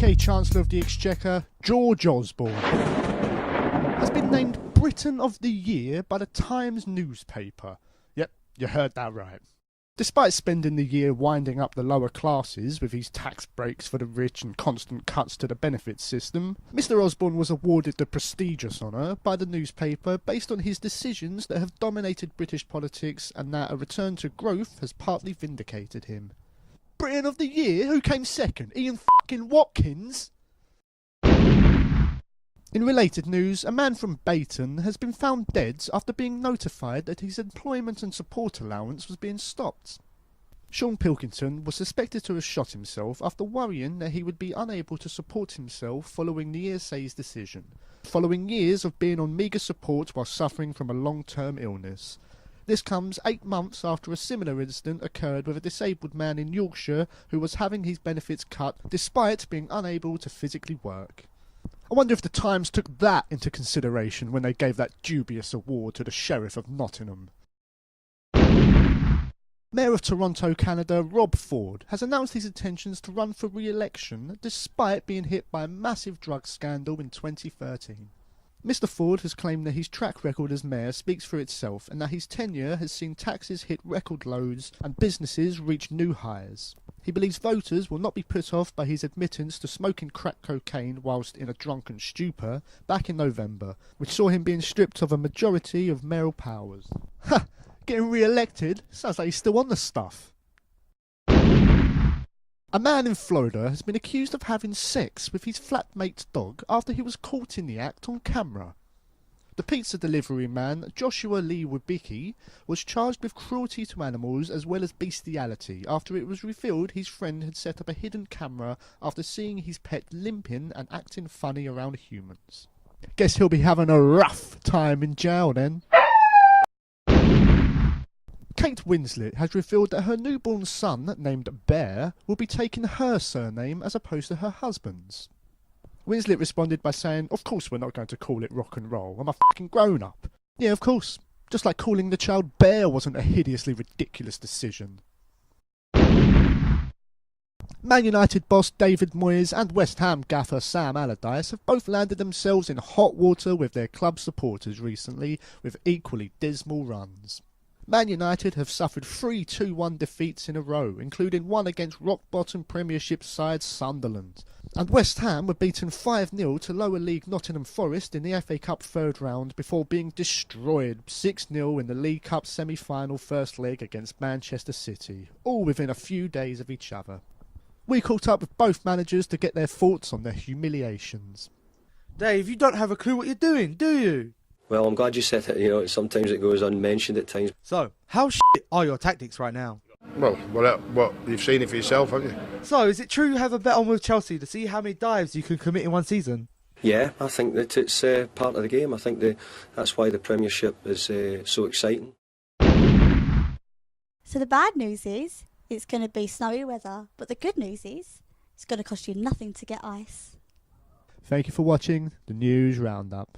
UK Chancellor of the Exchequer, George Osborne, has been named Briton of the Year by the Times newspaper. Yep, you heard that right. Despite spending the year winding up the lower classes with his tax breaks for the rich and constant cuts to the benefits system, Mr Osborne was awarded the prestigious honour by the newspaper based on his decisions that have dominated British politics and that a return to growth has partly vindicated him. Briton of the Year? Who came second? Ian fucking Watkins? In related news, a man from Bayton has been found dead after being notified that his employment and support allowance was being stopped. Sean Pilkington was suspected to have shot himself after worrying that he would be unable to support himself following the ESA's decision, following years of being on meagre support while suffering from a long-term illness. This comes 8 months after a similar incident occurred with a disabled man in Yorkshire who was having his benefits cut despite being unable to physically work. I wonder if the Times took that into consideration when they gave that dubious award to the Sheriff of Nottingham. Mayor of Toronto, Canada, Rob Ford, has announced his intentions to run for re-election despite being hit by a massive drug scandal in 2013. Mr Ford has claimed that his track record as mayor speaks for itself and that his tenure has seen taxes hit record lows and businesses reach new highs. He believes voters will not be put off by his admittance to smoking crack cocaine whilst in a drunken stupor back in November, which saw him being stripped of a majority of mayoral powers. Ha! Getting re-elected? Sounds like he's still on the stuff. A man in Florida has been accused of having sex with his flatmate's dog after he was caught in the act on camera. The pizza delivery man, Joshua Lee Wibicki, was charged with cruelty to animals as well as bestiality after it was revealed his friend had set up a hidden camera after seeing his pet limping and acting funny around humans. Guess he'll be having a rough time in jail then. Kate Winslet has revealed that her newborn son, named Bear, will be taking her surname as opposed to her husband's. Winslet responded by saying, "Of course we're not going to call it rock and roll. I'm a fucking grown-up." Yeah, of course. Just like calling the child Bear wasn't a hideously ridiculous decision. Man United boss David Moyes and West Ham gaffer Sam Allardyce have both landed themselves in hot water with their club supporters recently with equally dismal runs. Man United have suffered 3 2-1 defeats in a row, including one against rock-bottom Premiership side Sunderland. And West Ham were beaten 5-0 to lower league Nottingham Forest in the FA Cup third round before being destroyed 6-0 in the League Cup semi-final first leg against Manchester City, all within a few days of each other. We caught up with both managers to get their thoughts on their humiliations. Dave, you don't have a clue what you're doing, do you? Well, I'm glad you said it. Sometimes it goes unmentioned at times. So, how shit are your tactics right now? Well, you've seen it for yourself, haven't you? So, is it true you have a bet on with Chelsea to see how many dives you can commit in one season? Yeah, I think that it's part of the game. I think that's why the Premiership is so exciting. So the bad news is, it's going to be snowy weather, but the good news is, it's going to cost you nothing to get ice. Thank you for watching the News Roundup.